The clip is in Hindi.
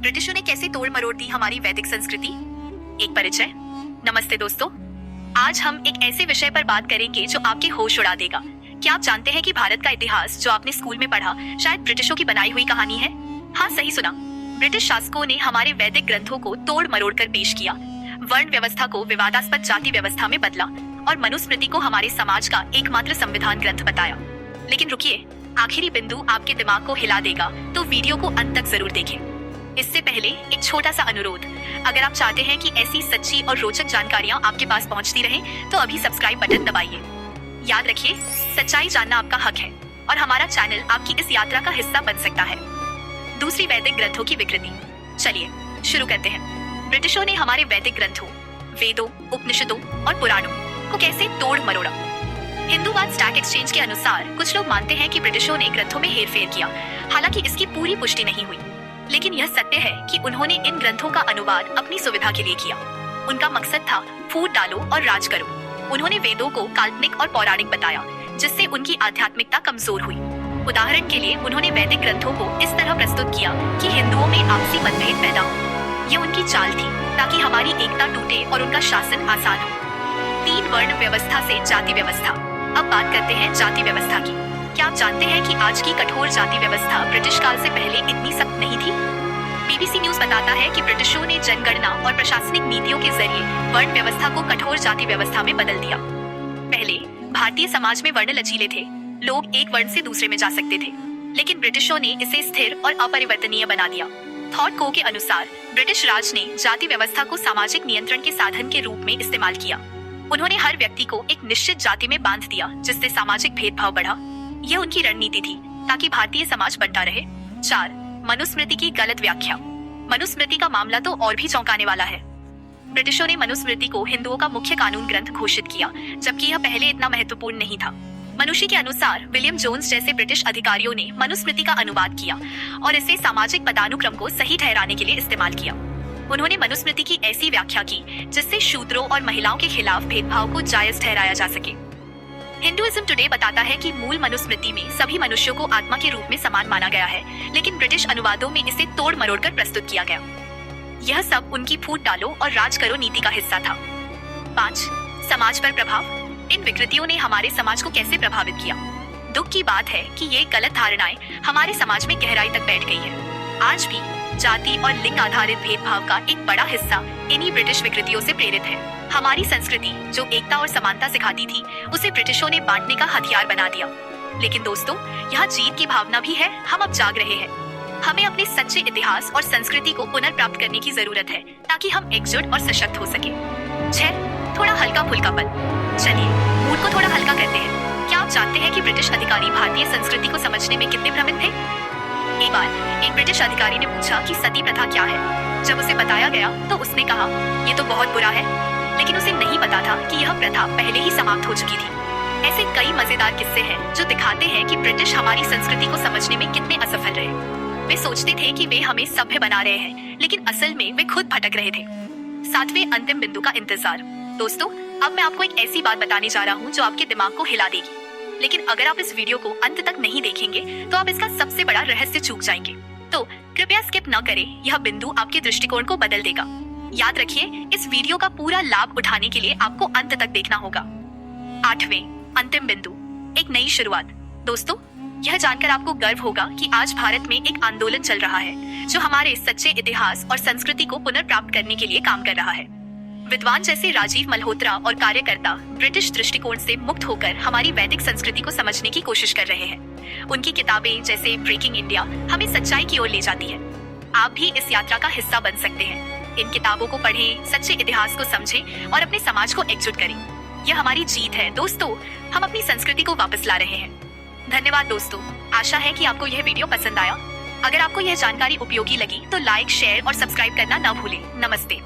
ब्रिटिशों ने कैसे तोड़ मरोड़ दी हमारी वैदिक संस्कृति। एक परिचय। नमस्ते दोस्तों, आज हम एक ऐसे विषय पर बात करेंगे जो आपके होश उड़ा देगा। क्या आप जानते हैं कि भारत का इतिहास जो आपने स्कूल में पढ़ा शायद ब्रिटिशों की बनाई हुई कहानी है? हाँ, सही सुना। ब्रिटिश शासकों ने हमारे वैदिक ग्रंथों को तोड़ मरोड़ कर पेश किया, वर्ण व्यवस्था को विवादास्पद जाति व्यवस्था में बदला और मनुस्मृति को हमारे समाज का एकमात्र संविधान ग्रंथ बताया। लेकिन रुकिए, आखिरी बिंदु आपके दिमाग को हिला देगा, तो वीडियो को अंत तक जरूर देखें। इससे पहले एक छोटा सा अनुरोध, अगर आप चाहते हैं कि ऐसी सच्ची और रोचक जानकारियां आपके पास पहुंचती रहें, तो अभी सब्सक्राइब बटन दबाइए। याद रखिए, सच्चाई जानना आपका हक है और हमारा चैनल आपकी इस यात्रा का हिस्सा बन सकता है। दूसरी वैदिक ग्रंथों की विकृति। चलिए शुरू करते हैं। ब्रिटिशों ने हमारे वैदिक ग्रंथों, वेदों, उपनिषदों और पुराणों को कैसे तोड़ मरोड़ा। हिंदूवाद स्टैक एक्सचेंज के अनुसार कुछ लोग मानते हैं कि ब्रिटिशों ने ग्रंथों में हेरफेर किया, हालांकि इसकी पूरी पुष्टि नहीं हुई। लेकिन यह सत्य है कि उन्होंने इन ग्रंथों का अनुवाद अपनी सुविधा के लिए किया। उनका मकसद था फूट डालो और राज करो। उन्होंने वेदों को काल्पनिक और पौराणिक बताया, जिससे उनकी आध्यात्मिकता कमजोर हुई। उदाहरण के लिए उन्होंने वैदिक ग्रंथों को इस तरह प्रस्तुत किया कि हिंदुओं में आपसी मतभेद पैदा हो। यह उनकी चाल थी ताकि हमारी एकता टूटे और उनका शासन आसान हो। 3 वर्ण व्यवस्था से जाति व्यवस्था। अब बात करते हैं जाति व्यवस्था की। क्या आप जानते हैं कि आज की कठोर जाति व्यवस्था ब्रिटिश काल से पहले इतनी सख्त नहीं थी? बीबीसी न्यूज बताता है कि ब्रिटिशों ने जनगणना और प्रशासनिक नीतियों के जरिए वर्ण व्यवस्था को कठोर जाति व्यवस्था में बदल दिया। पहले भारतीय समाज में वर्ण लचीले थे, लोग एक वर्ण से दूसरे में जा सकते थे, लेकिन ब्रिटिशों ने इसे स्थिर और अपरिवर्तनीय बना दिया। थॉट को के अनुसार ब्रिटिश राज ने जाति व्यवस्था को सामाजिक नियंत्रण के साधन के रूप में इस्तेमाल किया। उन्होंने हर व्यक्ति को एक निश्चित जाति में बांध दिया, जिससे सामाजिक भेदभाव बढ़ा। यह उनकी रणनीति थी ताकि भारतीय समाज बंटा रहे। 4. मनुस्मृति की गलत व्याख्या। मनुस्मृति का मामला तो और भी चौंकाने वाला है। ब्रिटिशों ने मनुस्मृति को हिंदुओं का मुख्य कानून ग्रंथ घोषित किया, जबकि यह पहले इतना महत्वपूर्ण नहीं था। मनुष्य के अनुसार विलियम जोन्स जैसे ब्रिटिश अधिकारियों ने मनुस्मृति का अनुवाद किया और इसे सामाजिक पदानुक्रम को सही ठहराने के लिए इस्तेमाल किया। उन्होंने मनुस्मृति की ऐसी व्याख्या की जिससे शूद्रों और महिलाओं के खिलाफ भेदभाव को जायज ठहराया जा सके। हिंदुइज्म टुडे बताता है कि मूल मनुस्मृति में सभी मनुष्यों को आत्मा के रूप में समान माना गया है, लेकिन ब्रिटिश अनुवादों में इसे तोड़ मरोड़ कर प्रस्तुत किया गया। यह सब उनकी फूट डालो और राज करो नीति का हिस्सा था। 5. समाज पर प्रभाव। इन विकृतियों ने हमारे समाज को कैसे प्रभावित किया? दुख की बात है कि ये गलत धारणाएं हमारे समाज में गहराई तक बैठ गई है। आज भी जाति और लिंग आधारित भेदभाव का एक बड़ा हिस्सा इन्हीं ब्रिटिश विकृतियों से प्रेरित है। हमारी संस्कृति जो एकता और समानता सिखाती थी, उसे ब्रिटिशों ने बांटने का हथियार बना दिया। लेकिन दोस्तों, यहाँ जीत की भावना भी है। हम अब जाग रहे हैं। हमें अपने सच्चे इतिहास और संस्कृति को पुनर्प्राप्त करने की जरूरत है ताकि हम एकजुट और सशक्त हो सके। 6. थोड़ा हल्का फुल्कापन। चलिए मूड को थोड़ा हल्का करते हैं। क्या आप जानते हैं कि ब्रिटिश अधिकारी भारतीय संस्कृति को समझने में कितने भ्रमित थे? एक बार एक ब्रिटिश अधिकारी ने पूछा कि सती प्रथा क्या है। जब उसे बताया गया तो उसने कहा, ये तो बहुत बुरा है, लेकिन उसे नहीं पता था कि यह प्रथा पहले ही समाप्त हो चुकी थी। ऐसे कई मजेदार किस्से हैं जो दिखाते हैं कि ब्रिटिश हमारी संस्कृति को समझने में कितने असफल रहे। वे सोचते थे कि वे हमें सभ्य बना रहे हैं, लेकिन असल में वे खुद भटक रहे थे। 7वें अंतिम बिंदु का इंतजार। दोस्तों, अब मैं आपको एक ऐसी बात बताने जा रहा हूँ जो आपके दिमाग को हिला देगी, लेकिन अगर आप इस वीडियो को अंत तक नहीं देखेंगे तो आप इसका सबसे बड़ा रहस्य चूक जाएंगे। तो कृपया स्किप न करें, यह बिंदु आपके दृष्टिकोण को बदल देगा। याद रखिए, इस वीडियो का पूरा लाभ उठाने के लिए आपको अंत तक देखना होगा। 8वें अंतिम बिंदु, एक नई शुरुआत। दोस्तों, यह जानकर आपको गर्व होगा कि आज भारत में एक आंदोलन चल रहा है जो हमारे सच्चे इतिहास और संस्कृति को पुनर्प्राप्त करने के लिए काम कर रहा है। विद्वान जैसे राजीव मल्होत्रा और कार्यकर्ता ब्रिटिश दृष्टिकोण से मुक्त होकर हमारी वैदिक संस्कृति को समझने की कोशिश कर रहे हैं। उनकी किताबें जैसे ब्रेकिंग इंडिया हमें सच्चाई की ओर ले जाती है। आप भी इस यात्रा का हिस्सा बन सकते हैं। इन किताबों को पढ़ें, सच्चे इतिहास को समझें और अपने समाज को एकजुट करें। यह हमारी जीत है दोस्तों, हम अपनी संस्कृति को वापस ला रहे हैं। धन्यवाद दोस्तों, आशा है कि आपको यह वीडियो पसंद आया। अगर आपको यह जानकारी उपयोगी लगी तो लाइक, शेयर और सब्सक्राइब करना न भूलें। नमस्ते।